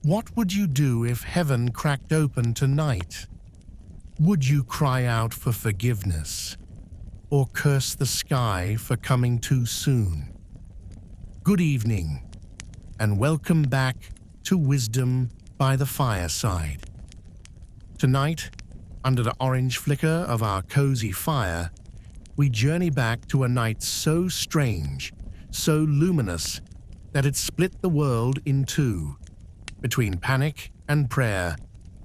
What would you do if heaven cracked open tonight? Would you cry out for forgiveness or curse the sky for coming too soon? Good evening, and welcome back to Wisdom by the Fireside. Tonight, under the orange flicker of our cozy fire, we journey back to a night so strange, so luminous, that it split the world in two, between panic and prayer,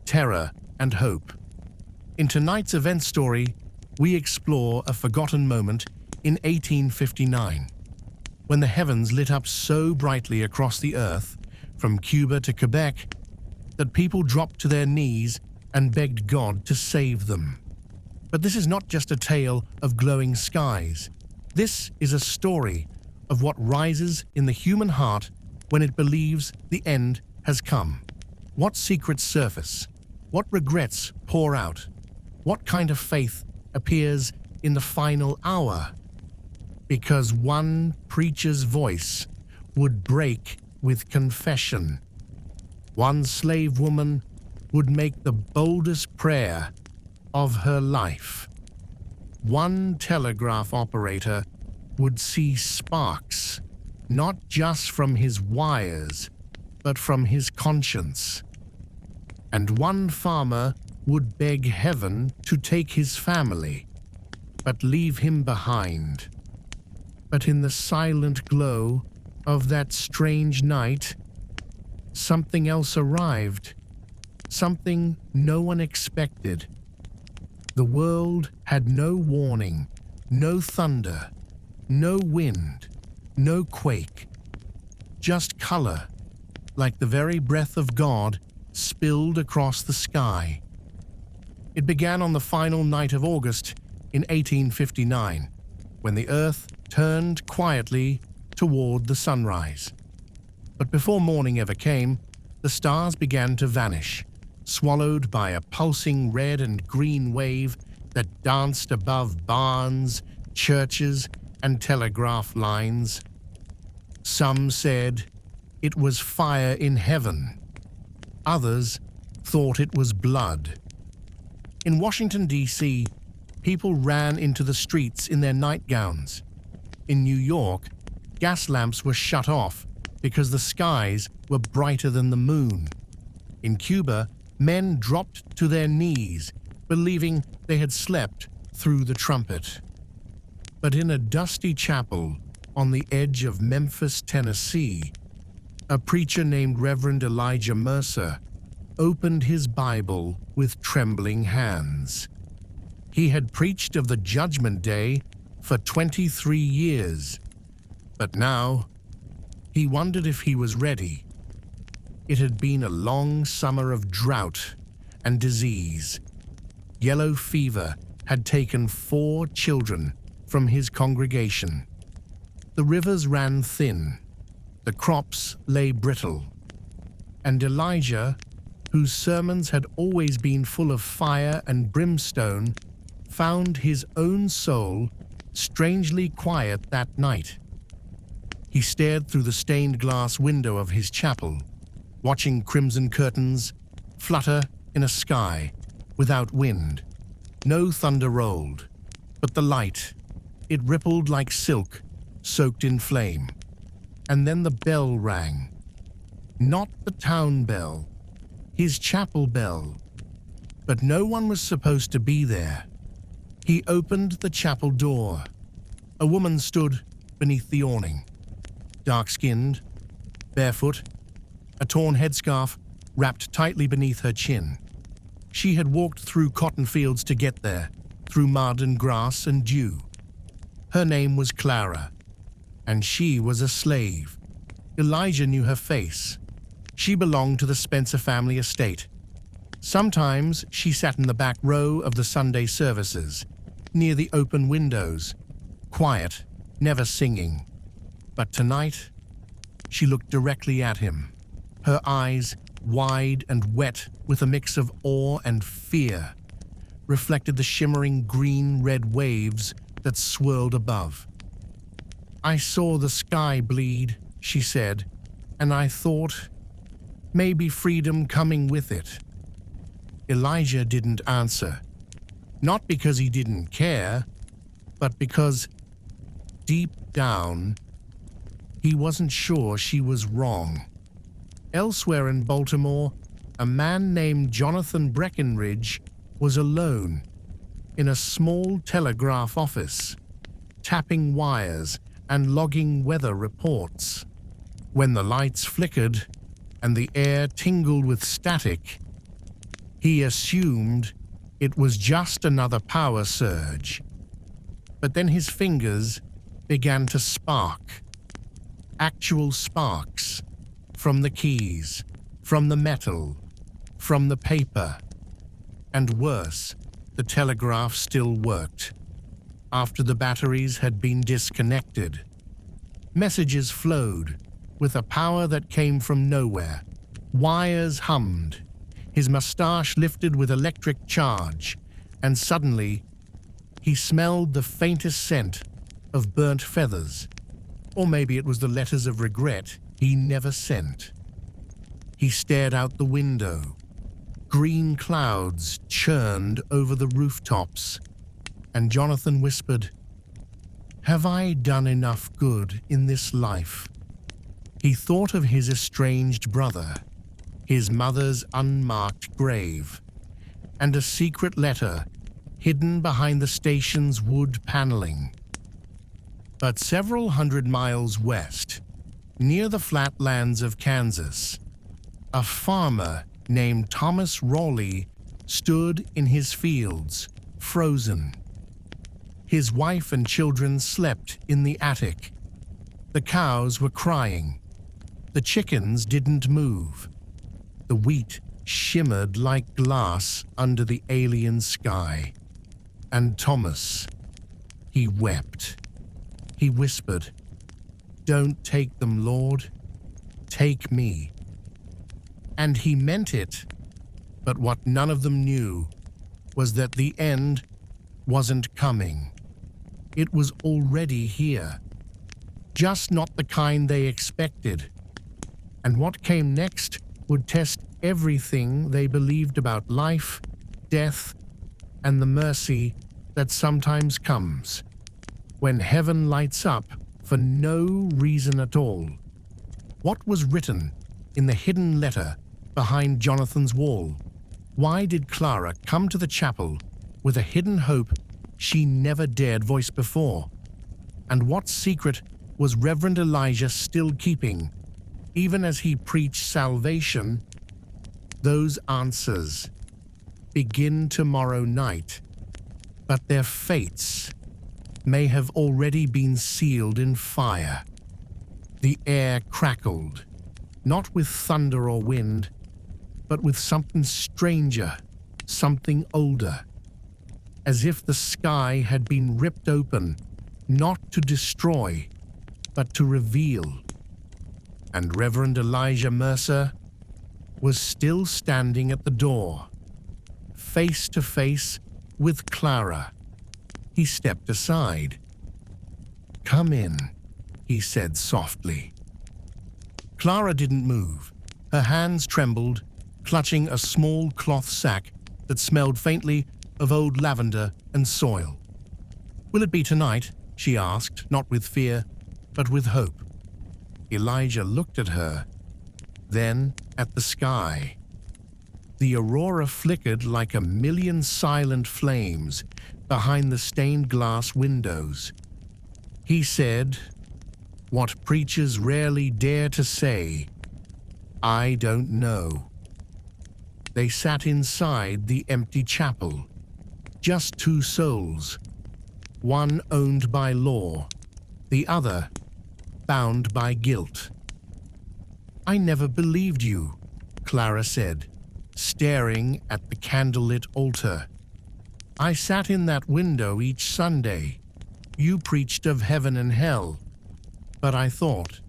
terror and hope. In tonight's event story, we explore a forgotten moment in 1859, when the heavens lit up so brightly across the earth, from Cuba to Quebec, that people dropped to their knees and begged God to save them. But this is not just a tale of glowing skies. This is a story of what rises in the human heart when it believes the end has come. What secrets surface? What regrets pour out? What kind of faith appears in the final hour? Because one preacher's voice would break with confession. One slave woman would make the boldest prayer of her life. One telegraph operator would see sparks, not just from his wires, but from his conscience. And one farmer would beg heaven to take his family, but leave him behind. But in the silent glow of that strange night, something else arrived, something no one expected. The world had no warning, no thunder, no wind, no quake, just color, like the very breath of God spilled across the sky. It began on the final night of August in 1859, when the earth turned quietly toward the sunrise. But before morning ever came, the stars began to vanish, swallowed by a pulsing red and green wave that danced above barns, churches, and telegraph lines. Some said it was fire in heaven. Others thought it was blood. In Washington, D.C., people ran into the streets in their nightgowns. In New York, gas lamps were shut off because the skies were brighter than the moon. In Cuba, men dropped to their knees, believing they had slept through the trumpet. But in a dusty chapel on the edge of Memphis, Tennessee, a preacher named Reverend Elijah Mercer opened his Bible with trembling hands. He had preached of the Judgment Day for 23 years, but now he wondered if he was ready. It had been a long summer of drought and disease. Yellow fever had taken 4 children from his congregation. The rivers ran thin, the crops lay brittle, and Elijah, whose sermons had always been full of fire and brimstone, found his own soul strangely quiet that night. He stared through the stained glass window of his chapel, watching crimson curtains flutter in a sky without wind. No thunder rolled, but the light, it rippled like silk soaked in flame. And then the bell rang. Not the town bell, his chapel bell. But no one was supposed to be there. He opened the chapel door. A woman stood beneath the awning, dark-skinned, barefoot, a torn headscarf wrapped tightly beneath her chin. She had walked through cotton fields to get there, through mud and grass and dew. Her name was Clara, and she was a slave. Elijah knew her face. She belonged to the Spencer family estate. Sometimes she sat in the back row of the Sunday services, near the open windows, quiet, never singing. But tonight, she looked directly at him, her eyes wide and wet with a mix of awe and fear, reflected the shimmering green-red waves that swirled above. "I saw the sky bleed," she said, "and I thought, Maybe freedom coming with it. Elijah didn't answer, not because he didn't care, but because, deep down, he wasn't sure she was wrong. Elsewhere in Baltimore, a man named Jonathan Breckenridge was alone in a small telegraph office, tapping wires and logging weather reports. When the lights flickered and the air tingled with static, he assumed it was just another power surge. But then his fingers began to spark. Actual sparks from the keys, from the metal, from the paper. And worse, the telegraph still worked. After the batteries had been disconnected, messages flowed with a power that came from nowhere. Wires hummed. His mustache lifted with electric charge, and suddenly he smelled the faintest scent of burnt feathers. Or maybe it was the letters of regret he never sent. He stared out the window. Green clouds churned over the rooftops, and Jonathan whispered, "Have I done enough good in this life?" He thought of his estranged brother, his mother's unmarked grave, and a secret letter hidden behind the station's wood paneling. But several hundred miles west, near the flatlands of Kansas, a farmer named Thomas Raleigh stood in his fields, frozen. His wife and children slept in the attic. The cows were crying. The chickens didn't move. The wheat shimmered like glass under the alien sky. And Thomas, he wept. He whispered, "Don't take them, Lord. Take me." And he meant it, but what none of them knew was that the end wasn't coming. It was already here, just not the kind they expected. And what came next would test everything they believed about life, death, and the mercy that sometimes comes when heaven lights up for no reason at all. What was written in the hidden letter behind Jonathan's wall? Why did Clara come to the chapel with a hidden hope she never dared voice before? And what secret was Reverend Elijah still keeping, even as he preached salvation? Those answers begin tomorrow night, but their fates may have already been sealed in fire. The air crackled, not with thunder or wind, but with something stranger, something older, as if the sky had been ripped open, not to destroy, but to reveal. And Reverend Elijah Mercer was still standing at the door, face to face with Clara. He stepped aside. "Come in," he said softly. Clara didn't move. Her hands trembled, clutching a small cloth sack that smelled faintly of old lavender and soil. "Will it be tonight?" she asked, not with fear, but with hope. Elijah looked at her, then at the sky. The aurora flickered like a million silent flames behind the stained glass windows. He said, what preachers rarely dare to say, "I don't know." They sat inside the empty chapel, just two souls, one owned by law, the other bound by guilt. "I never believed you," Clara said, staring at the candlelit altar. "I sat in that window each Sunday. You preached of heaven and hell, but I thought,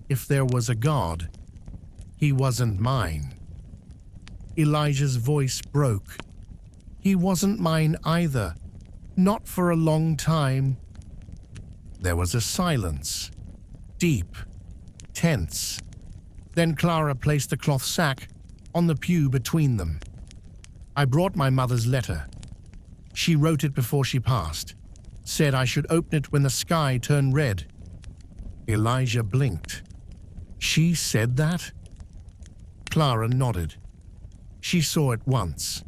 if there was a God, he wasn't mine." Elijah's voice broke. "He wasn't mine either, not for a long time." There was a silence, deep, tense. Then Clara placed the cloth sack on the pew between them. I brought my mother's letter. She wrote it before she passed, said I should open it when the sky turned red. Elijah blinked. She said that? Clara nodded. She saw it once.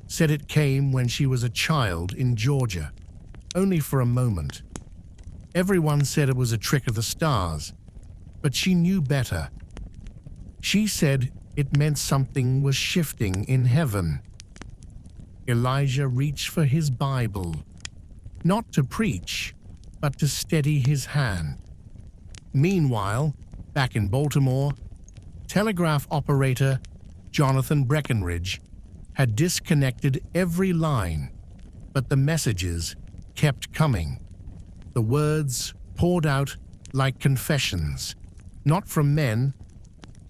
Said it came when she was a child in Georgia, only for a moment. Everyone said it was a trick of the stars, but she knew better. She said it meant something was shifting in heaven. Elijah reached for his Bible, not to preach, but to steady his hand. Meanwhile, back in Baltimore, telegraph operator Jonathan Breckenridge had disconnected every line, but the messages kept coming. The words poured out like confessions, not from men,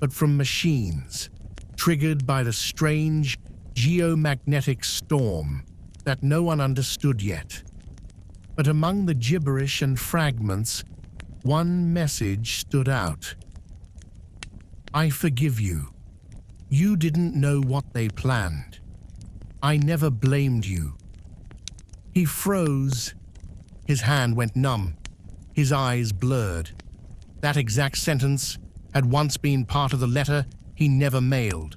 but from machines, triggered by the strange geomagnetic storm that no one understood yet. But among the gibberish and fragments, one message stood out. I forgive you. You didn't know what they planned. I never blamed you. He froze. His hand went numb. His eyes blurred. That exact sentence had once been part of the letter he never mailed.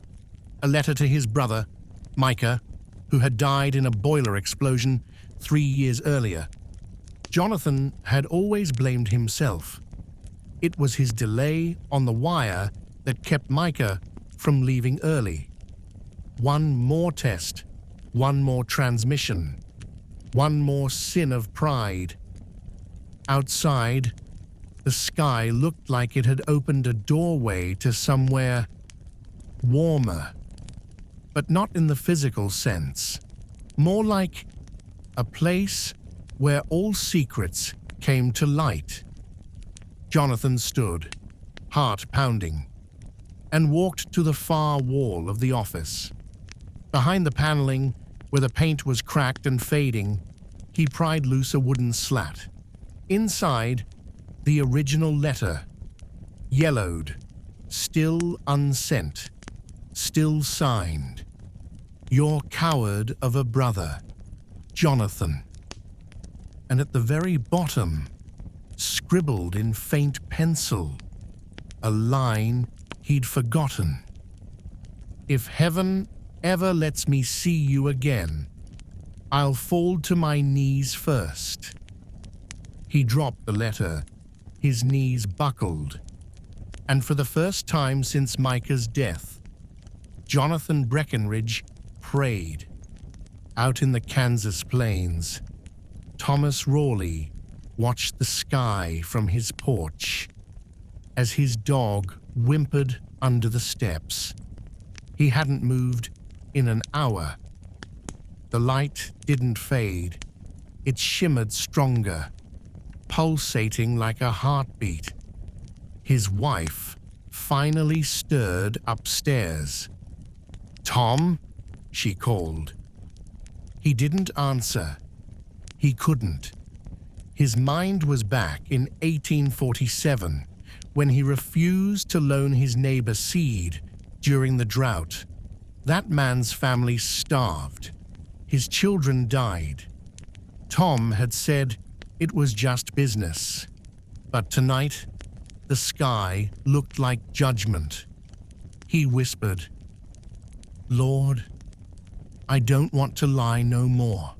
A letter to his brother, Micah, who had died in a boiler explosion 3 years earlier. Jonathan had always blamed himself. It was his delay on the wire that kept Micah from leaving early. One more test, one more transmission, one more sin of pride. Outside, the sky looked like it had opened a doorway to somewhere warmer, but not in the physical sense. More like a place where all secrets came to light. Jonathan stood, heart pounding, and walked to the far wall of the office. Behind the paneling, where the paint was cracked and fading, he pried loose a wooden slat. Inside, the original letter, yellowed, still unsent, still signed. Your coward of a brother, Jonathan. And at the very bottom, scribbled in faint pencil, a line he'd forgotten. If heaven ever lets me see you again, I'll fall to my knees first. He dropped the letter. His knees buckled. And for the first time since Micah's death, Jonathan Breckenridge prayed. Out in the Kansas plains, Thomas Rawley watched the sky from his porch as his dog whimpered under the steps. He hadn't moved in an hour. The light didn't fade. It shimmered stronger, pulsating like a heartbeat. His wife finally stirred upstairs. Tom, she called. He didn't answer. He couldn't. His mind was back in 1847, when he refused to loan his neighbor seed during the drought. That man's family starved. His children died. Tom had said it was just business. But tonight, the sky looked like judgment. He whispered, Lord, I don't want to lie no more.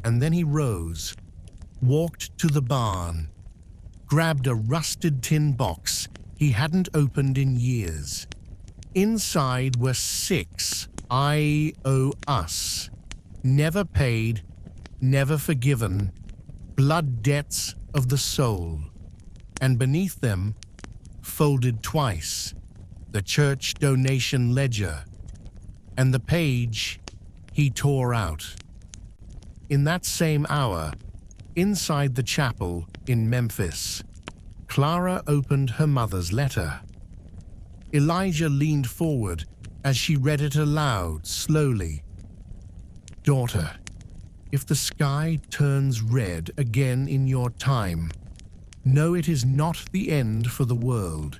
And then he rose, walked to the barn, grabbed a rusted tin box he hadn't opened in years. Inside were 6 I owe us, never paid, never forgiven, blood debts of the soul. And beneath them, folded twice, the church donation ledger, and the page he tore out. In that same hour, inside the chapel in Memphis, Clara opened her mother's letter. Elijah leaned forward as she read it aloud, slowly. Daughter, if the sky turns red again in your time, know it is not the end for the world.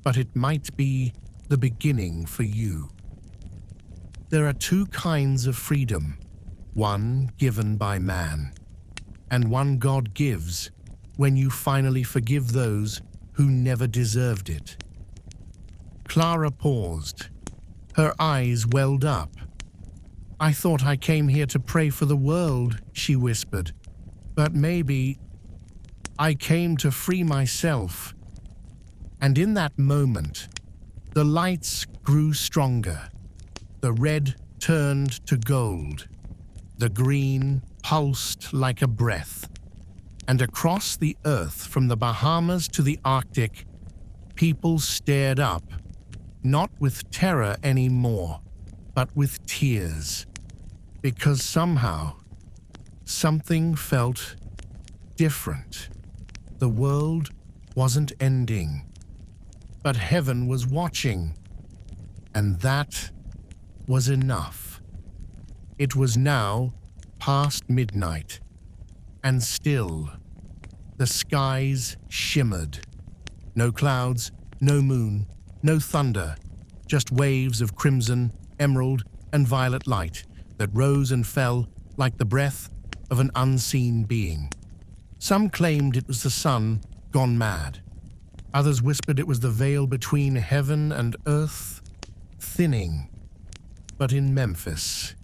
but it might be the beginning for you. There are two kinds of freedom, one given by man, and one God gives when you finally forgive those who never deserved it. Clara paused. Her eyes welled up. "I thought I came here to pray for the world," she whispered. "But maybe I came to free myself." And in that moment, the lights grew stronger. The red turned to gold. The green pulsed like a breath. And across the earth, from the Bahamas to the Arctic, people stared up, not with terror anymore, but with tears. Because somehow, something felt different. The world wasn't ending, but heaven was watching, and that was enough. It was now past midnight, and still the skies shimmered. No clouds, no moon, no thunder, just waves of crimson, emerald, and violet light that rose and fell like the breath of an unseen being. Some claimed it was the sun gone mad. Others whispered it was the veil between heaven and earth thinning. But in Memphis,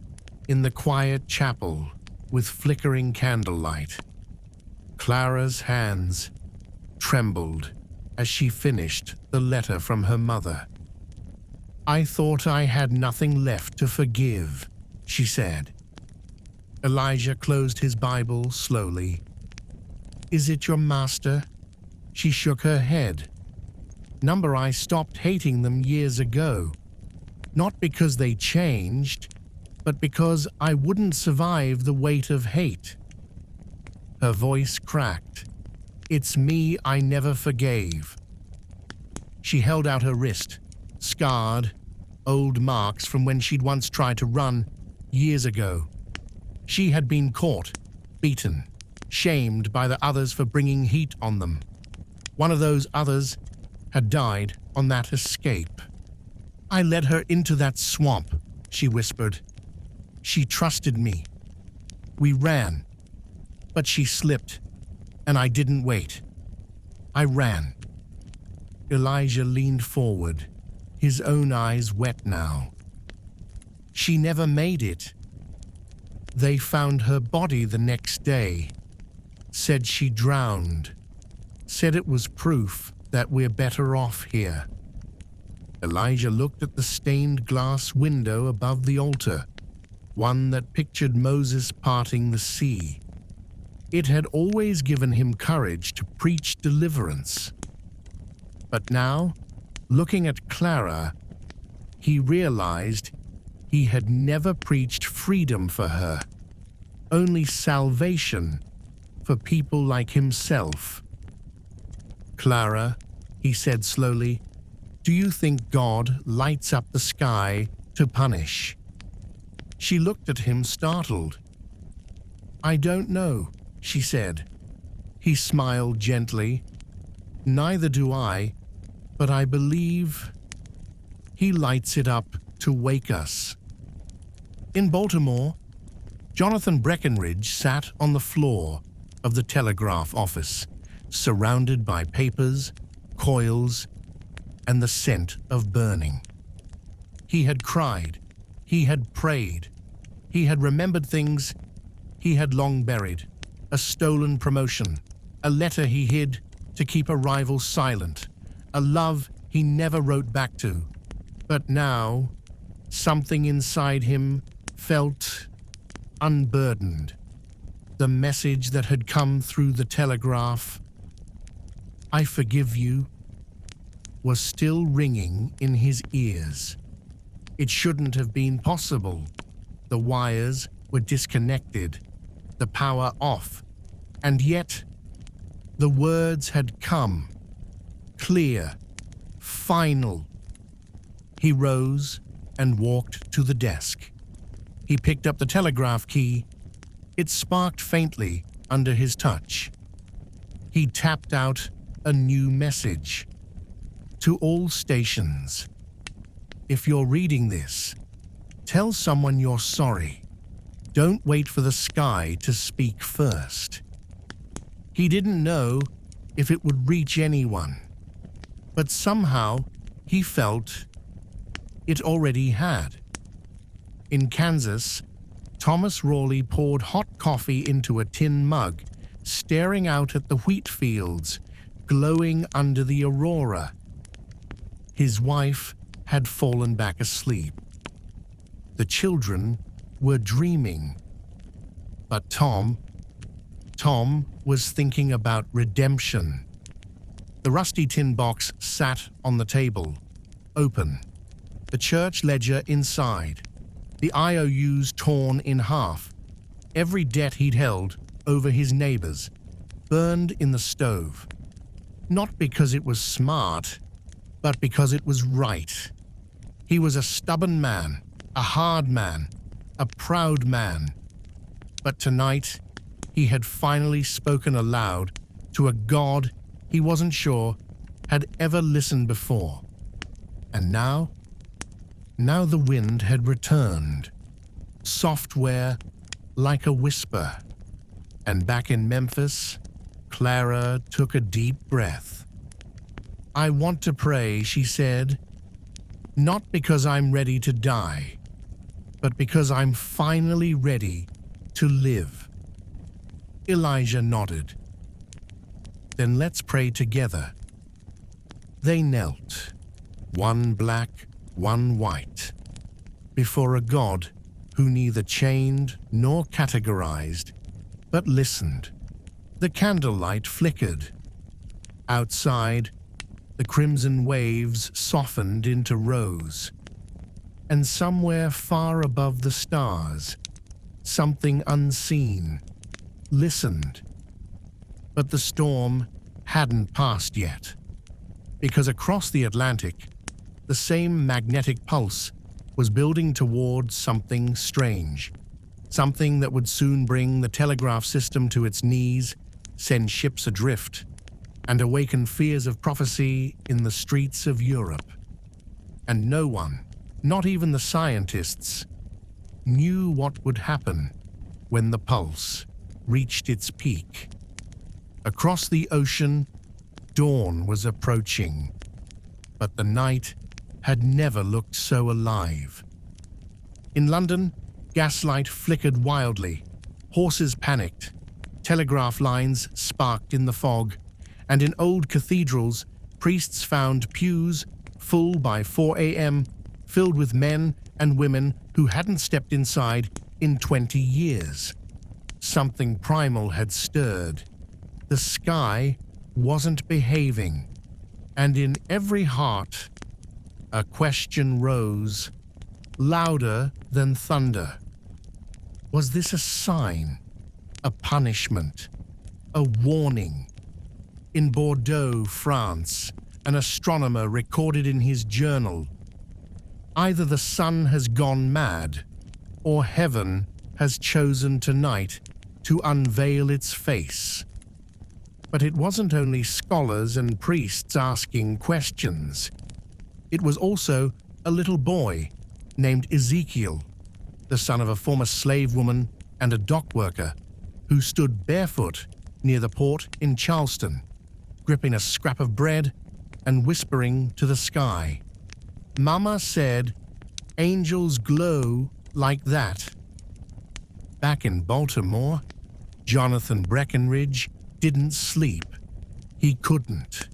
in the quiet chapel with flickering candlelight, Clara's hands trembled as she finished the letter from her mother. "I thought I had nothing left to forgive," she said. Elijah closed his Bible slowly. "Is it your master?" She shook her head. "Number, I stopped hating them years ago. Not because they changed, but because I wouldn't survive the weight of hate." Her voice cracked. "It's me I never forgave." She held out her wrist, scarred, old marks from when she'd once tried to run years ago. She had been caught, beaten, shamed by the others for bringing heat on them. One of those others had died on that escape. "I led her into that swamp," she whispered. "She trusted me. We ran, but she slipped, and I didn't wait. I ran." Elijah leaned forward, his own eyes wet now. "She never made it. They found her body the next day. Said she drowned. Said it was proof that we're better off here." Elijah looked at the stained glass window above the altar, one that pictured Moses parting the sea. It had always given him courage to preach deliverance. But now, looking at Clara, he realized he had never preached freedom for her, only salvation for people like himself. "Clara," he said slowly, "do you think God lights up the sky to punish?" She looked at him startled. "I don't know," she said. He smiled gently. "Neither do I, but I believe he lights it up to wake us." In Baltimore, Jonathan Breckenridge sat on the floor of the telegraph office, surrounded by papers, coils, and the scent of burning. He had cried, he had prayed, he had remembered things he had long buried, a stolen promotion, a letter he hid to keep a rival silent, a love he never wrote back to. But now, something inside him felt unburdened. The message that had come through the telegraph, "I forgive you," was still ringing in his ears. It shouldn't have been possible. The wires were disconnected, the power off, and yet the words had come, clear, final. He rose and walked to the desk. He picked up the telegraph key. It sparked faintly under his touch. He tapped out a new message. To all stations. If you're reading this, tell someone you're sorry. Don't wait for the sky to speak first. He didn't know if it would reach anyone, but somehow he felt it already had. In Kansas, Thomas Raleigh poured hot coffee into a tin mug, staring out at the wheat fields glowing under the Aurora. His wife had fallen back asleep. The children were dreaming. But Tom was thinking about redemption. The rusty tin box sat on the table, open. The church ledger inside. The IOUs torn in half. Every debt he'd held over his neighbors, burned in the stove. Not because it was smart, but because it was right. He was a stubborn man, a hard man, a proud man. But tonight, he had finally spoken aloud to a God he wasn't sure had ever listened before. And now the wind had returned. Software like a whisper. And back in Memphis, Clara took a deep breath. "I want to pray," she said, "not because I'm ready to die, but because I'm finally ready to live." Elijah nodded. "Then let's pray together." They knelt, one black, one white, before a God who neither chained nor categorized, but listened. The candlelight flickered. Outside, the crimson waves softened into rose. And somewhere far above the stars, something unseen listened. But the storm hadn't passed yet, because across the Atlantic, the same magnetic pulse was building towards something strange, something that would soon bring the telegraph system to its knees, send ships adrift, and awaken fears of prophecy in the streets of Europe. And no one, not even the scientists, knew what would happen when the pulse reached its peak. Across the ocean, dawn was approaching, but the night had never looked so alive. In London, gaslight flickered wildly, horses panicked, telegraph lines sparked in the fog, and in old cathedrals, priests found pews full by 4 a.m., filled with men and women who hadn't stepped inside in 20 years. Something primal had stirred. The sky wasn't behaving, and in every heart, a question rose, louder than thunder. Was this a sign, a punishment, a warning? In Bordeaux, France, an astronomer recorded in his journal, "Either the sun has gone mad, or heaven has chosen tonight to unveil its face." But it wasn't only scholars and priests asking questions. It was also a little boy named Ezekiel, the son of a former slave woman and a dock worker, who stood barefoot near the port in Charleston, gripping a scrap of bread and whispering to the sky. "Mama said, angels glow like that." Back in Baltimore, Jonathan Breckenridge didn't sleep. He couldn't.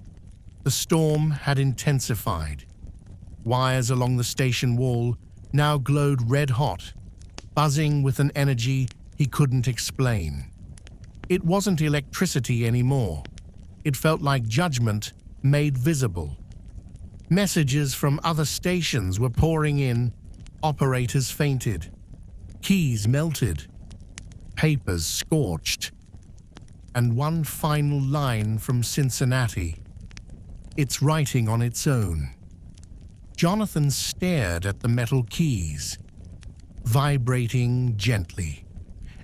The storm had intensified. Wires along the station wall now glowed red-hot, buzzing with an energy he couldn't explain. It wasn't electricity anymore. It felt like judgment made visible. Messages from other stations were pouring in. Operators fainted. Keys melted. Papers scorched. And one final line from Cincinnati. It's writing on its own. Jonathan stared at the metal keys, vibrating gently,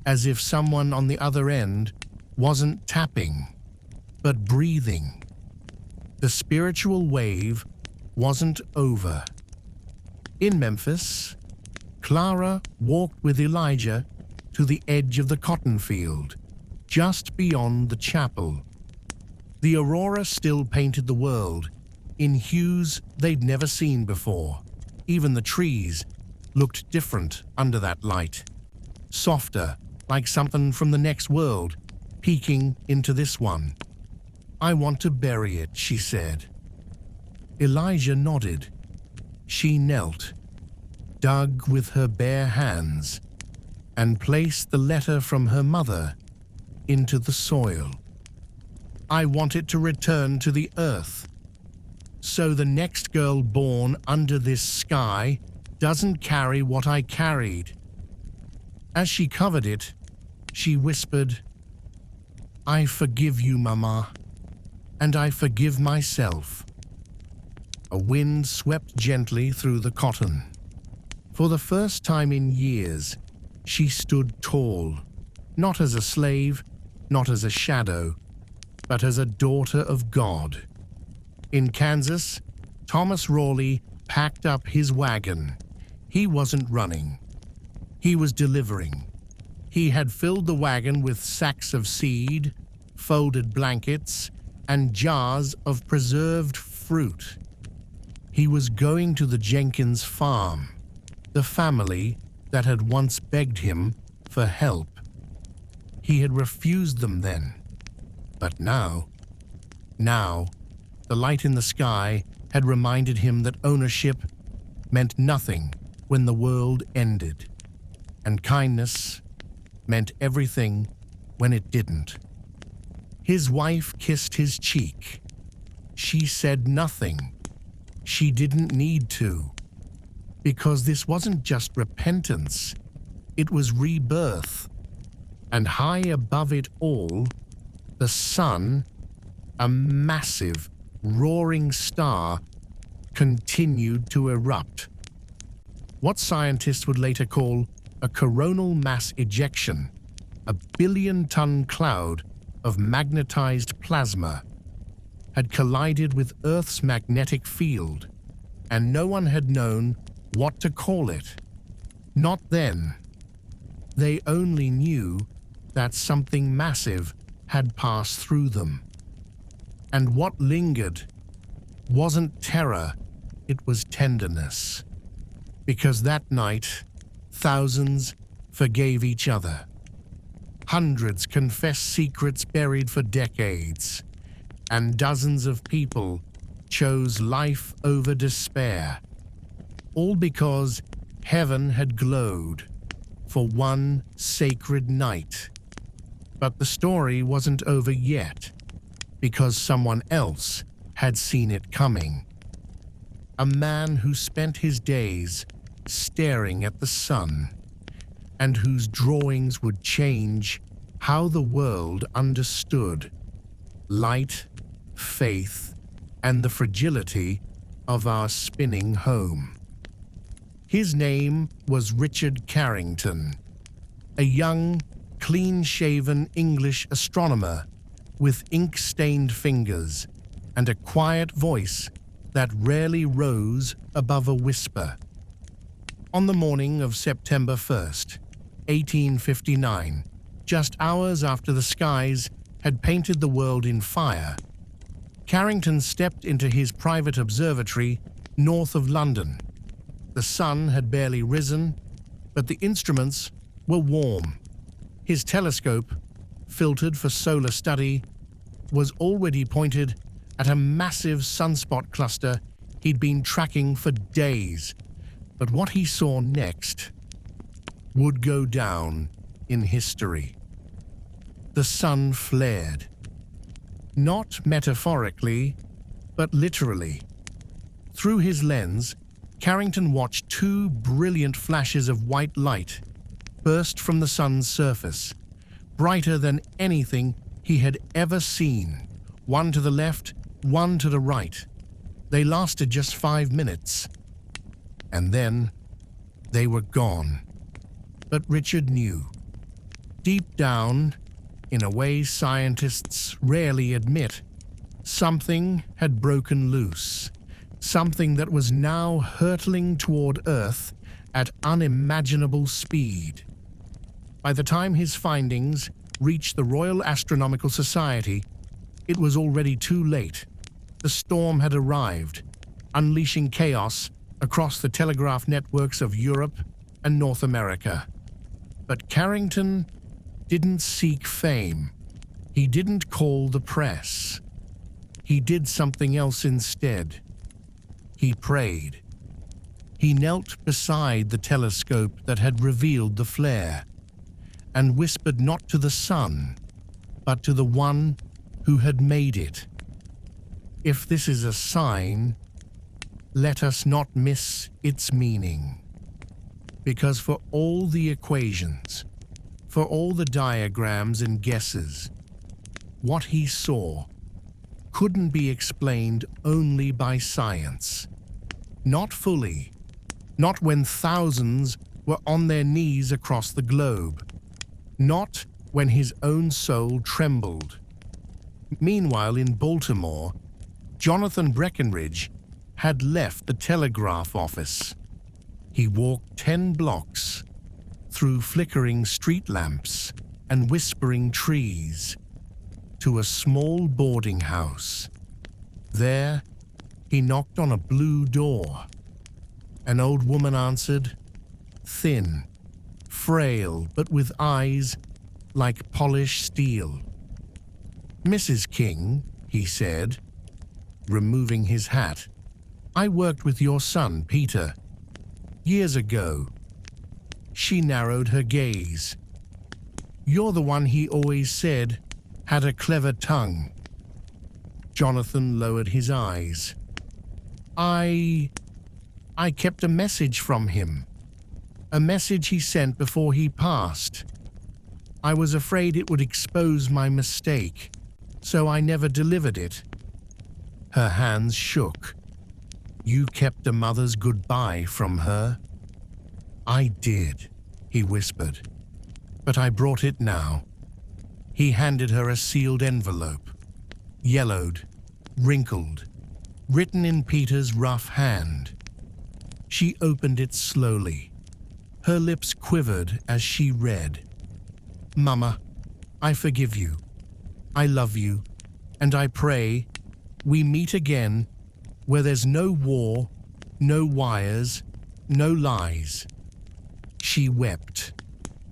as if someone on the other end wasn't tapping, but breathing. The spiritual wave wasn't over. In Memphis, Clara walked with Elijah to the edge of the cotton field, just beyond the chapel. The Aurora still painted the world in hues they'd never seen before. Even the trees looked different under that light, softer, like something from the next world, peeking into this one. "I want to bury it," she said. Elijah nodded. She knelt, dug with her bare hands, and placed the letter from her mother into the soil. "I want it to return to the earth, so the next girl born under this sky doesn't carry what I carried." As she covered it, she whispered, "I forgive you, Mama, and I forgive myself." A wind swept gently through the cotton. For the first time in years, she stood tall, not as a slave, not as a shadow, but as a daughter of God. In Kansas, Thomas Raleigh packed up his wagon. He wasn't running. He was delivering. He had filled the wagon with sacks of seed, folded blankets, and jars of preserved fruit. He was going to the Jenkins farm, the family that had once begged him for help. He had refused them then, but now, the light in the sky had reminded him that ownership meant nothing when the world ended, and kindness meant everything when it didn't. His wife kissed his cheek. She said nothing. She didn't need to, because this wasn't just repentance, it was rebirth. And high above it all, the sun, a massive, roaring star, continued to erupt. What scientists would later call a coronal mass ejection, a billion-ton cloud of magnetized plasma, had collided with Earth's magnetic field, and no one had known what to call it. Not then. They only knew that something massive had passed through them. And what lingered wasn't terror, it was tenderness. Because that night, thousands forgave each other. Hundreds confessed secrets buried for decades, and dozens of people chose life over despair, all because heaven had glowed for one sacred night. But the story wasn't over yet, because someone else had seen it coming. A man who spent his days staring at the sun, and whose drawings would change how the world understood light, faith, and the fragility of our spinning home. His name was Richard Carrington, a young, clean-shaven English astronomer with ink-stained fingers and a quiet voice that rarely rose above a whisper. On the morning of September 1st, 1859, just hours after the skies had painted the world in fire, Carrington stepped into his private observatory north of London. The sun had barely risen, but the instruments were warm. His telescope, filtered for solar study, was already pointed at a massive sunspot cluster he'd been tracking for days. But what he saw next would go down in history. The sun flared. Not metaphorically, but literally. Through his lens, Carrington watched two brilliant flashes of white light burst from the sun's surface, brighter than anything he had ever seen, one to the left, one to the right. They lasted just 5 minutes, and then they were gone. But Richard knew. Deep down, in a way scientists rarely admit, something had broken loose. something that was now hurtling toward Earth at unimaginable speed. By the time his findings reached the Royal Astronomical Society, it was already too late. The storm had arrived, unleashing chaos across the telegraph networks of Europe and North America. But Carrington didn't seek fame. He didn't call the press. He did something else instead. He prayed. He knelt beside the telescope that had revealed the flare and whispered not to the sun, but to the one who had made it. If this is a sign, let us not miss its meaning. Because for all the equations, for all the diagrams and guesses, what he saw couldn't be explained only by science. Not fully, not when thousands were on their knees across the globe, not when his own soul trembled. Meanwhile, in Baltimore, Jonathan Breckenridge had left the telegraph office. He walked 10 blocks through flickering street lamps and whispering trees to a small boarding house. There, he knocked on a blue door. An old woman answered, thin, frail, but with eyes like polished steel. "Mrs. King," he said, removing his hat, "I worked with your son, Peter, years ago." She narrowed her gaze. "You're the one he always said had a clever tongue." Jonathan lowered his eyes. I kept a message from him. A message he sent before he passed. I was afraid it would expose my mistake, so I never delivered it." Her hands shook. "You kept a mother's goodbye from her?" "I did," he whispered. "But I brought it now." He handed her a sealed envelope, yellowed, wrinkled, written in Peter's rough hand. She opened it slowly. Her lips quivered as she read. "Mama, I forgive you. I love you, and I pray we meet again where there's no war, no wires, no lies." She wept,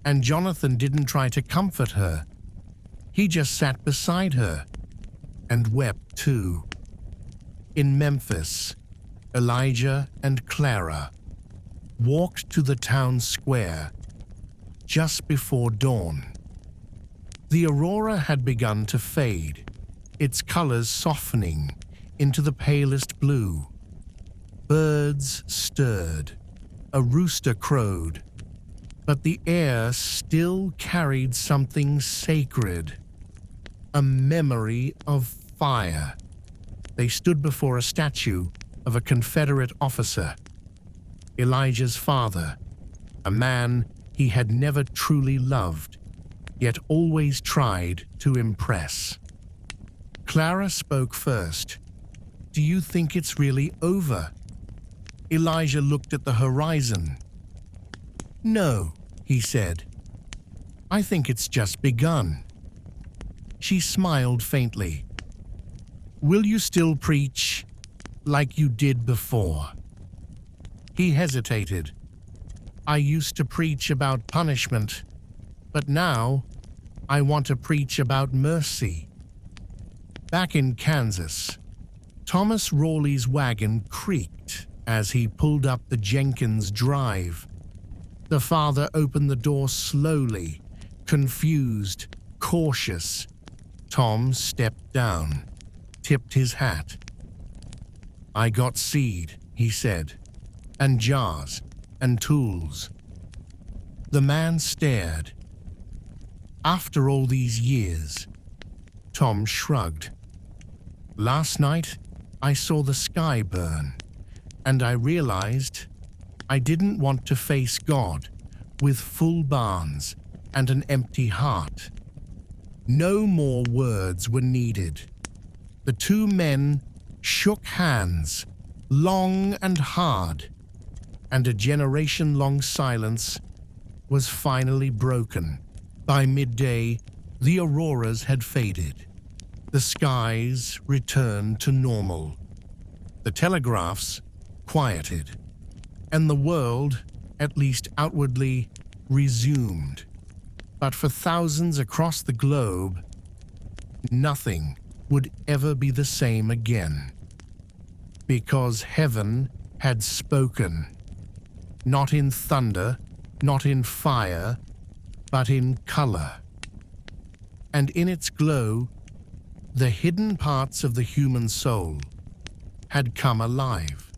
and Jonathan didn't try to comfort her. He just sat beside her and wept too. In Memphis, Elijah and Clara walked to the town square just before dawn. The aurora had begun to fade, its colors softening into the palest blue. Birds stirred, a rooster crowed, but the air still carried something sacred, a memory of fire. They stood before a statue of a Confederate officer, Elijah's father, a man he had never truly loved, yet always tried to impress. Clara spoke first. "Do you think it's really over?" Elijah looked at the horizon. "No," he said. "I think it's just begun." She smiled faintly. "Will you still preach like you did before?" He hesitated. "I used to preach about punishment, but now I want to preach about mercy." Back in Kansas, Thomas Rawley's wagon creaked as he pulled up the Jenkins Drive. The father opened the door slowly, confused, cautious. Tom stepped down, tipped his hat. "I got seed," he said, "and jars, and tools." The man stared. "After all these years," Tom shrugged. "Last night, I saw the sky burn, and I realized I didn't want to face God with full barns and an empty heart." No more words were needed. The two men shook hands long and hard, and a generation-long silence was finally broken. By midday, the auroras had faded. The skies returned to normal. The telegraphs quieted, and the world, at least outwardly, resumed. But for thousands across the globe, nothing would ever be the same again. Because heaven had spoken, not in thunder, not in fire, but in color. And in its glow, the hidden parts of the human soul had come alive.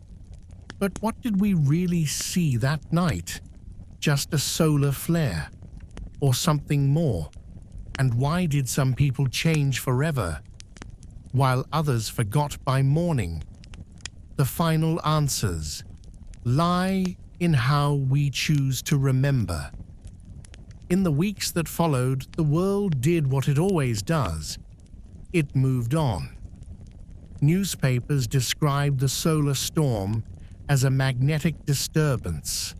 But what did we really see that night? Just a solar flare, or something more? And why did some people change forever, while others forgot by morning? The final answers lie in how we choose to remember. In the weeks that followed, the world did what it always does. It moved on. Newspapers described the solar storm as a magnetic disturbance.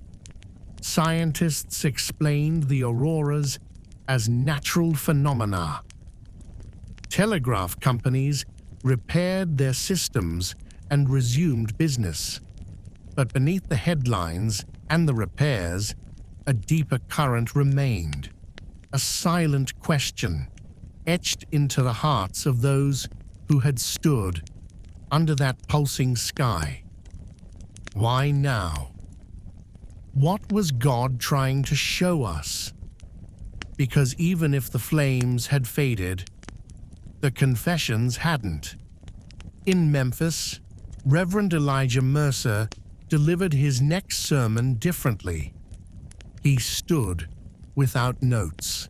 Scientists explained the auroras as natural phenomena. Telegraph companies repaired their systems and resumed business. But beneath the headlines and the repairs, a deeper current remained, a silent question etched into the hearts of those who had stood under that pulsing sky. Why now? What was God trying to show us? Because even if the flames had faded, the confessions hadn't. In Memphis, Reverend Elijah Mercer delivered his next sermon differently. He stood without notes,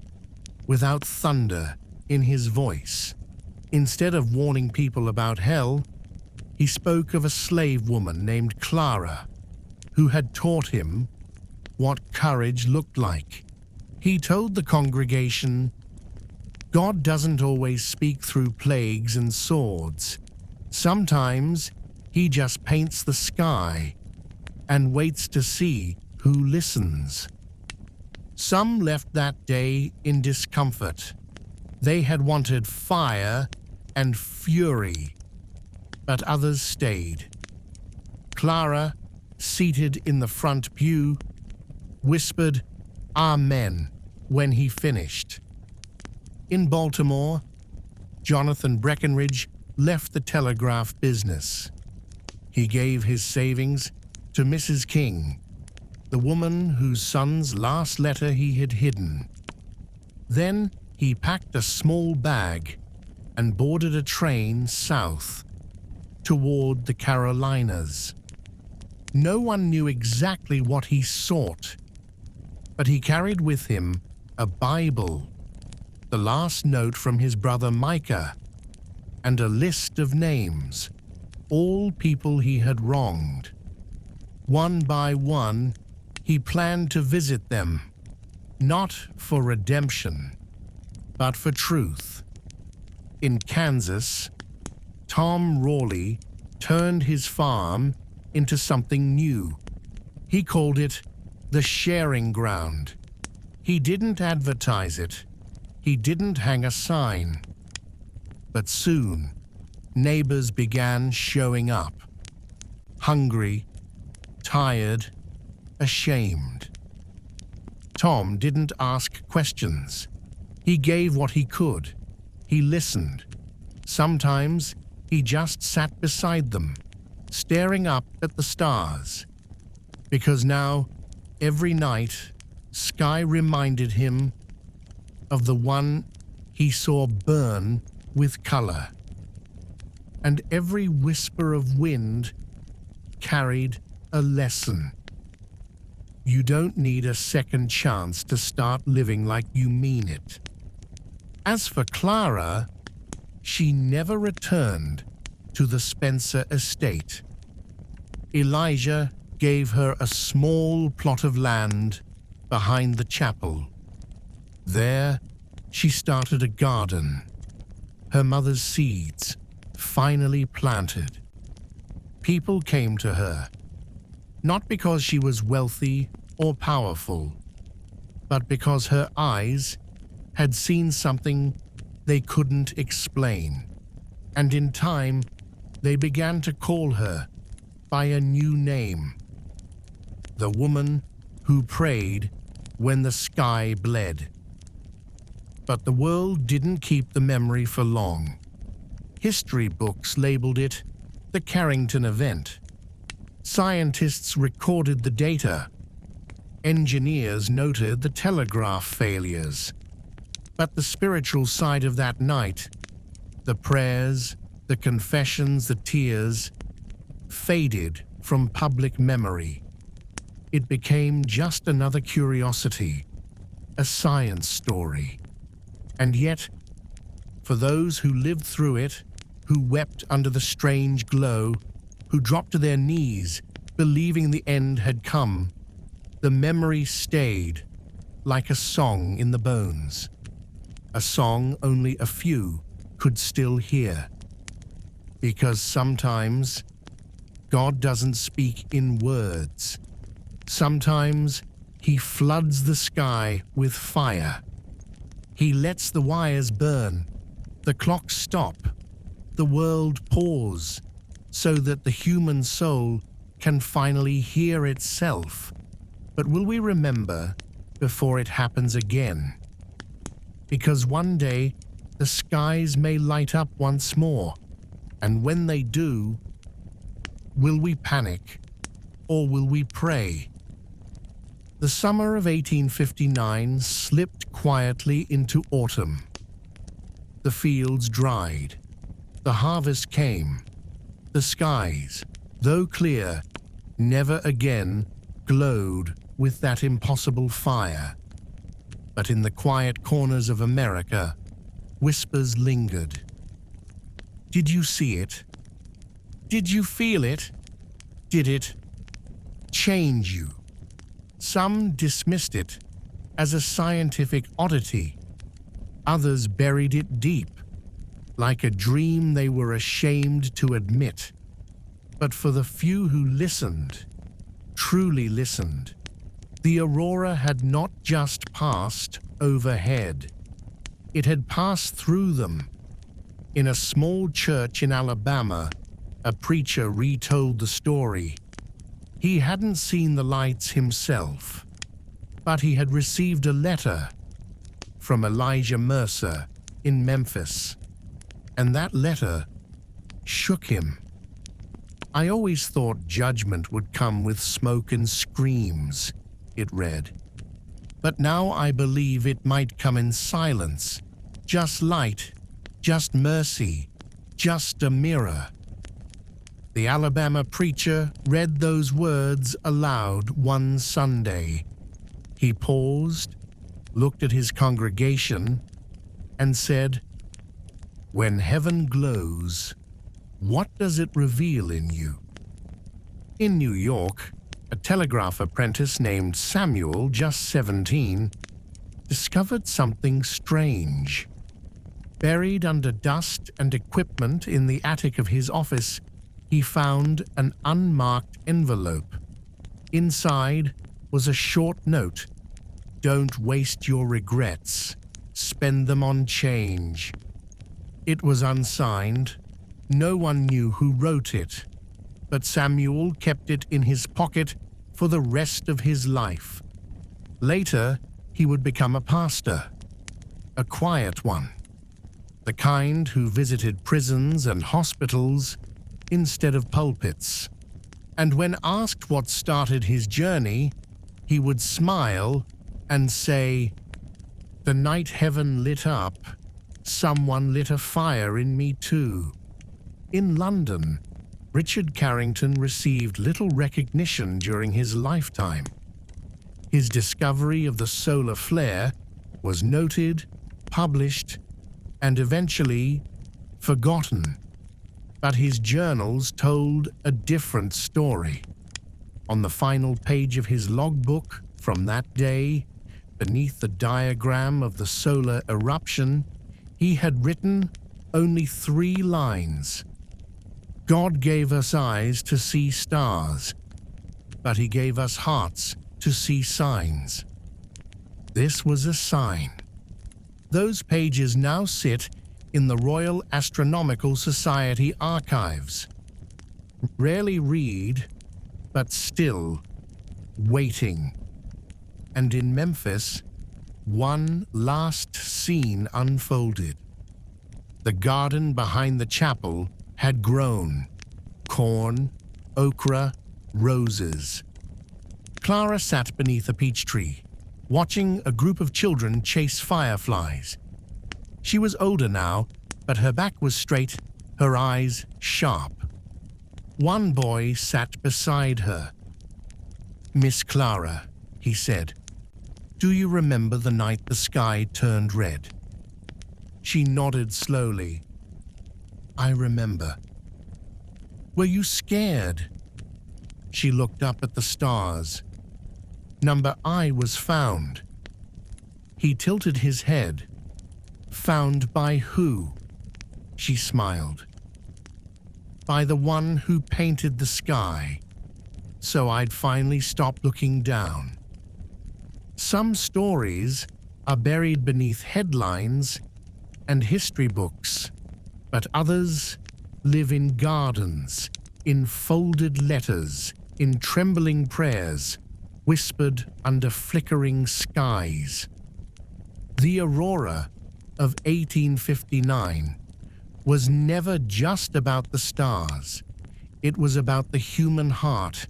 without thunder in his voice. Instead of warning people about hell, he spoke of a slave woman named Clara, who had taught him what courage looked like. He told the congregation, God doesn't always speak through plagues and swords. Sometimes he just paints the sky and waits to see who listens. Some left that day in discomfort. They had wanted fire and fury, but others stayed. Clara, seated in the front pew, whispered "Amen" when he finished. In Baltimore, Jonathan Breckenridge left the telegraph business. He gave his savings to Mrs. King, the woman whose son's last letter he had hidden. Then he packed a small bag and boarded a train south toward the Carolinas. No one knew exactly what he sought, but he carried with him a Bible, the last note from his brother Micah, and a list of names, all people he had wronged. One by one, he planned to visit them, not for redemption, but for truth. In Kansas, Tom Rawley turned his farm into something new. He called it the sharing ground. He didn't advertise it. He didn't hang a sign. But soon, neighbors began showing up. Hungry, tired, ashamed. Tom didn't ask questions. He gave what he could. He listened. Sometimes he just sat beside them, staring up at the stars. Because now, every night, sky reminded him of the one he saw burn with color. And every whisper of wind carried a lesson. You don't need a second chance to start living like you mean it. As for Clara, she never returned to the Spencer estate. Elijah gave her a small plot of land behind the chapel. There, she started a garden, her mother's seeds finally planted. People came to her, not because she was wealthy or powerful, but because her eyes had seen something they couldn't explain. And in time, they began to call her by a new name: the woman who prayed when the sky bled. But the world didn't keep the memory for long. History books labeled it the Carrington Event. Scientists recorded the data. Engineers noted the telegraph failures. But the spiritual side of that night, the prayers, the confessions, the tears, faded from public memory. It became just another curiosity, a science story. And yet, for those who lived through it, who wept under the strange glow, who dropped to their knees, believing the end had come, the memory stayed like a song in the bones, a song only a few could still hear. Because sometimes God doesn't speak in words. Sometimes He floods the sky with fire. He lets the wires burn, the clock stop, the world pause, so that the human soul can finally hear itself. But will we remember before it happens again? Because one day the skies may light up once more, and when they do, will we panic or will we pray? The summer of 1859 slipped quietly into autumn. The fields dried. The harvest came. The skies, though clear, never again glowed with that impossible fire. But in the quiet corners of America, whispers lingered. Did you see it? Did you feel it? Did it change you? Some dismissed it as a scientific oddity. Others buried it deep, like a dream they were ashamed to admit. But for the few who listened, truly listened, the Aurora had not just passed overhead. It had passed through them. In a small church in Alabama, a preacher retold the story. He hadn't seen the lights himself, but he had received a letter from Elijah Mercer in Memphis, and that letter shook him. I always thought judgment would come with smoke and screams, it read. But now I believe it might come in silence, just light, just mercy, just a mirror. The Alabama preacher read those words aloud one Sunday. He paused, looked at his congregation, and said, "When heaven glows, what does it reveal in you?" In New York, a telegraph apprentice named Samuel, just 17, discovered something strange. Buried under dust and equipment in the attic of his office, he found an unmarked envelope. Inside was a short note: "Don't waste your regrets. Spend them on change." It was unsigned. No one knew who wrote it, but Samuel kept it in his pocket for the rest of his life. Later, he would become a pastor, a quiet one, the kind who visited prisons and hospitals instead of pulpits. And when asked what started his journey, he would smile and say, "The night heaven lit up, someone lit a fire in me too." In London, Richard Carrington received little recognition during his lifetime. His discovery of the solar flare was noted, published, and eventually forgotten. But his journals told a different story. On the final page of his logbook from that day, beneath the diagram of the solar eruption, he had written only 3 lines. God gave us eyes to see stars, but He gave us hearts to see signs. This was a sign. Those pages now sit in the Royal Astronomical Society archives. Rarely read, but still waiting. And in Memphis, one last scene unfolded. The garden behind the chapel had grown. Corn, okra, roses. Clara sat beneath a peach tree, watching a group of children chase fireflies. She was older now, but her back was straight, her eyes sharp. One boy sat beside her. "Miss Clara," he said, "do you remember the night the sky turned red?" She nodded slowly. "I remember." "Were you scared?" She looked up at the stars. "Number I was found." He tilted his head. "Found by who?" She smiled. "By the one who painted the sky, so I'd finally stop looking down." Some stories are buried beneath headlines and history books, but others live in gardens, in folded letters, in trembling prayers, whispered under flickering skies. The Aurora of 1859 was never just about the stars. It was about the human heart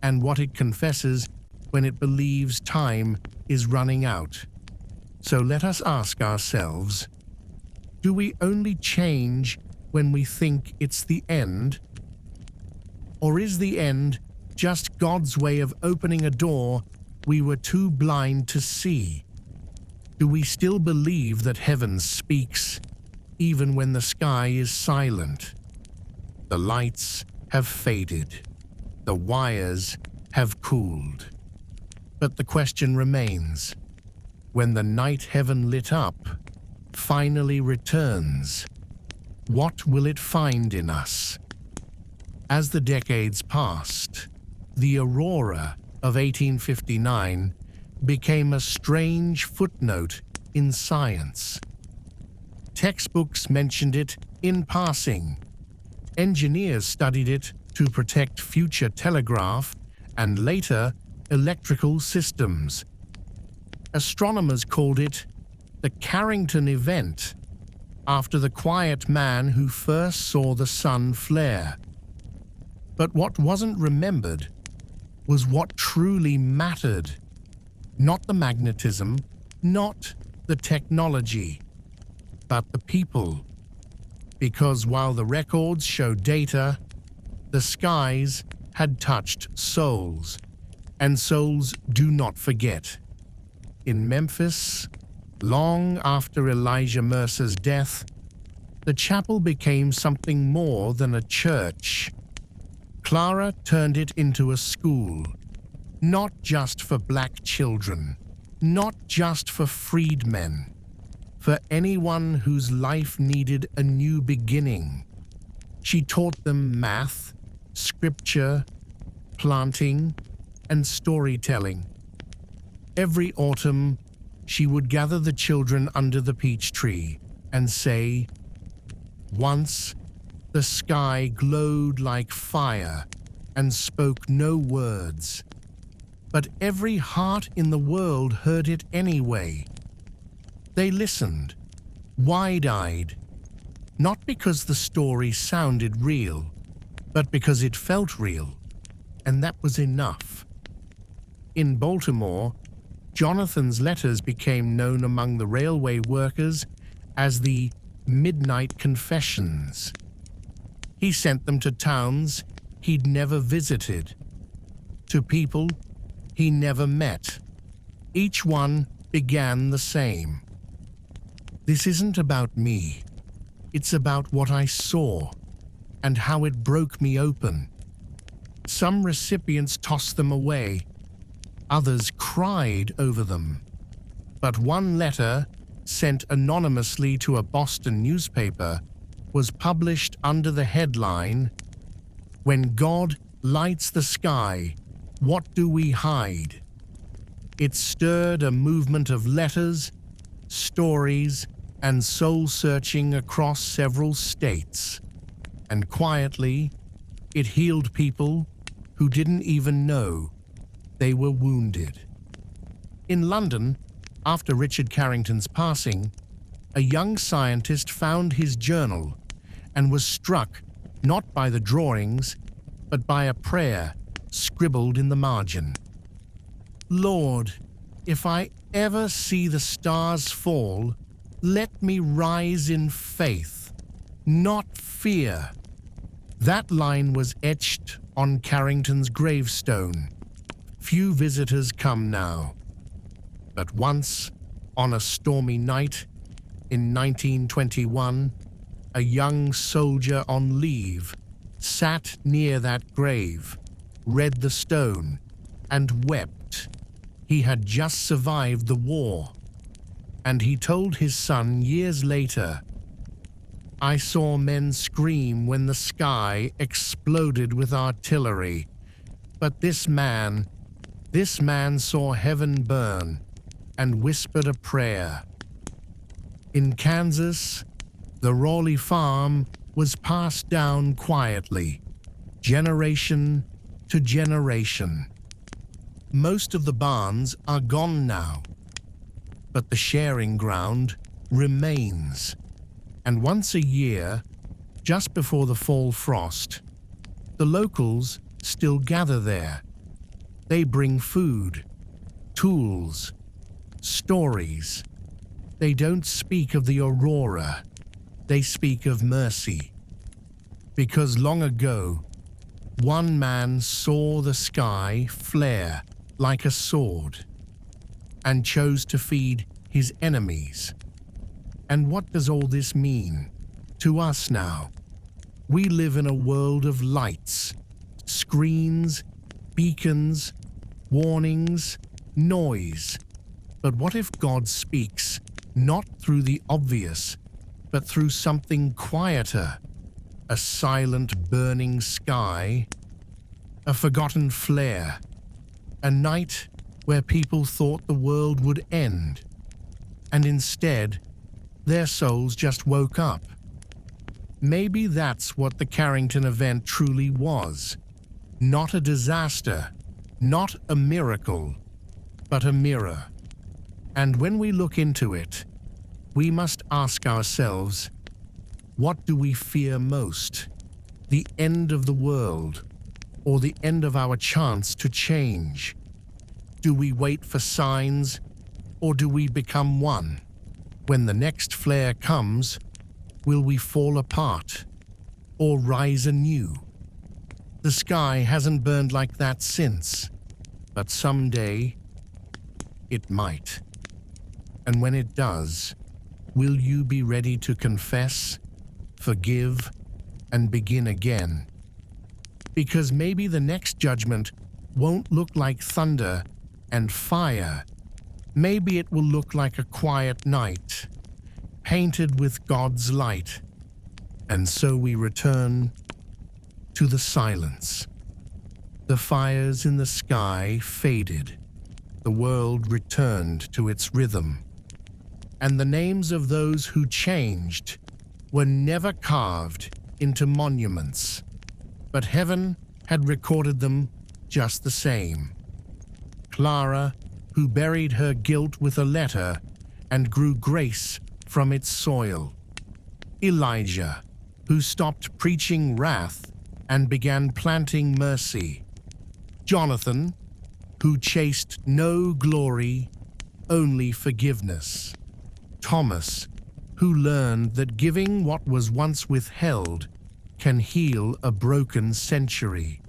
and what it confesses when it believes time is running out. So let us ask ourselves, do we only change when we think it's the end? Or is the end just God's way of opening a door we were too blind to see? Do we still believe that heaven speaks, even when the sky is silent? The lights have faded. The wires have cooled. But the question remains, when the night heaven lit up finally returns, what will it find in us? As the decades passed, the Aurora of 1859 became a strange footnote in science. Textbooks mentioned it in passing. Engineers studied it to protect future telegraph and later electrical systems. Astronomers called it the Carrington Event, after the quiet man who first saw the sun flare. But what wasn't remembered was what truly mattered. Not the magnetism, not the technology, but the people. Because while the records show data, the skies had touched souls, and souls do not forget. In Memphis, long after Elijah Mercer's death, the chapel became something more than a church. Clara turned it into a school, not just for black children, not just for freedmen, for anyone whose life needed a new beginning. She taught them math, scripture, planting, and storytelling. Every autumn, she would gather the children under the peach tree and say, "Once the sky glowed like fire and spoke no words, but every heart in the world heard it anyway." They listened, wide-eyed, not because the story sounded real, but because it felt real, and that was enough. In Baltimore, Jonathan's letters became known among the railway workers as the Midnight Confessions. He sent them to towns he'd never visited, to people he never met. Each one began the same. "This isn't about me. It's about what I saw and how it broke me open." Some recipients tossed them away. Others cried over them. But one letter, sent anonymously to a Boston newspaper, was published under the headline, "When God Lights the Sky, What Do We Hide?" It stirred a movement of letters, stories, and soul-searching across several states. And quietly, it healed people who didn't even know they were wounded. In London, after Richard Carrington's passing, a young scientist found his journal and was struck not by the drawings, but by a prayer scribbled in the margin. "Lord, if I ever see the stars fall, let me rise in faith, not fear." That line was etched on Carrington's gravestone. Few visitors come now. But once, on a stormy night in 1921, a young soldier on leave sat near that grave, read the stone, and wept. He had just survived the war, and he told his son years later, "I saw men scream when the sky exploded with artillery, but this man saw heaven burn and whispered a prayer." In Kansas, the Raleigh farm was passed down quietly, generation to generation. Most of the barns are gone now, but the sharing ground remains. And once a year, just before the fall frost, the locals still gather there. They bring food, tools, stories. They don't speak of the Aurora, they speak of mercy. Because long ago, one man saw the sky flare like a sword and chose to feed his enemies. And what does all this mean to us now? We live in a world of lights, screens, beacons, warnings, noise. But what if God speaks not through the obvious, but through something quieter? A silent burning sky, a forgotten flare, a night where people thought the world would end, and instead their souls just woke up. Maybe that's what the Carrington Event truly was. Not a disaster, not a miracle, but a mirror. And when we look into it, we must ask ourselves, what do we fear most? The end of the world, or the end of our chance to change? Do we wait for signs, or do we become one? When the next flare comes, will we fall apart, or rise anew? The sky hasn't burned like that since, but someday it might. And when it does, will you be ready to confess, forgive, and begin again? Because maybe the next judgment won't look like thunder and fire. Maybe it will look like a quiet night, painted with God's light. And so we return to the silence. The fires in the sky faded. The world returned to its rhythm. And the names of those who changed were never carved into monuments, but heaven had recorded them just the same. Clara, who buried her guilt with a letter and grew grace from its soil. Elijah, who stopped preaching wrath and began planting mercy. Jonathan, who chased no glory, only forgiveness. Thomas, who learned that giving what was once withheld can heal a broken century.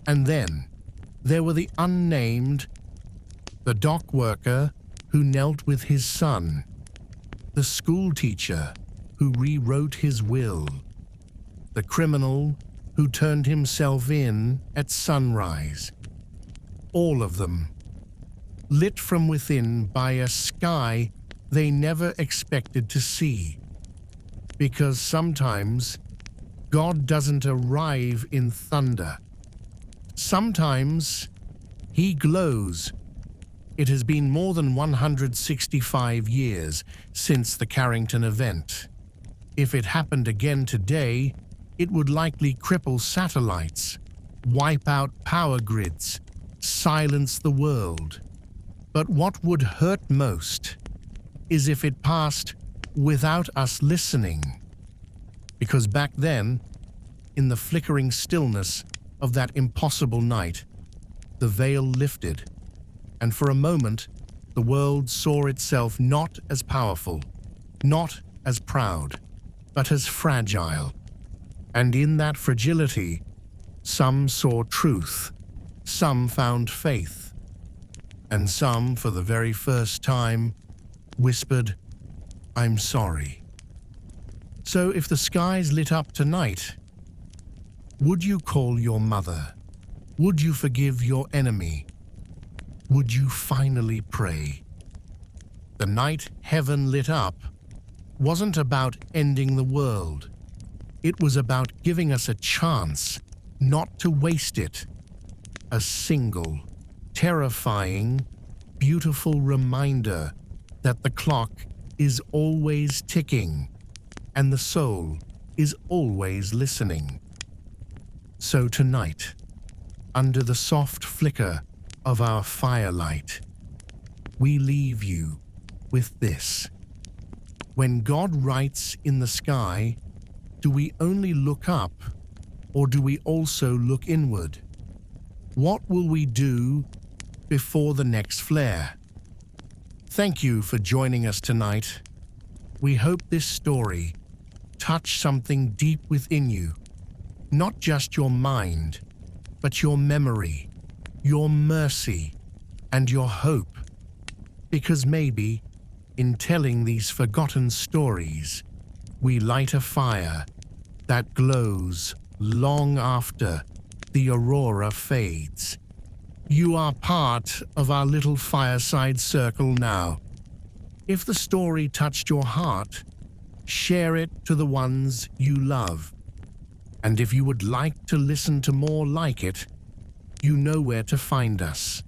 And then there were the unnamed, the dock worker who knelt with his son, the school teacher who rewrote his will, the criminal who turned himself in at sunrise. All of them, lit from within by a sky they never expected to see. Because sometimes God doesn't arrive in thunder. Sometimes He glows. It has been more than 165 years since the Carrington Event. If it happened again today, it would likely cripple satellites, wipe out power grids, silence the world. But what would hurt most is if it passed without us listening. Because back then, in the flickering stillness of that impossible night, the veil lifted, and for a moment, the world saw itself not as powerful, not as proud, but as fragile. And in that fragility, some saw truth, some found faith, and some, for the very first time, whispered, "I'm sorry." So if the skies lit up tonight, would you call your mother? Would you forgive your enemy? Would you finally pray? The night heaven lit up wasn't about ending the world. It was about giving us a chance not to waste it. A single, terrifying, beautiful reminder that the clock is always ticking and the soul is always listening. So tonight, under the soft flicker of our firelight, we leave you with this. When God writes in the sky, do we only look up, or do we also look inward? What will we do before the next flare? Thank you for joining us tonight. We hope this story touched something deep within you, not just your mind, but your memory, your mercy, and your hope. Because maybe, in telling these forgotten stories, we light a fire that glows long after the aurora fades. You are part of our little fireside circle now. If the story touched your heart, share it to the ones you love. And if you would like to listen to more like it, you know where to find us.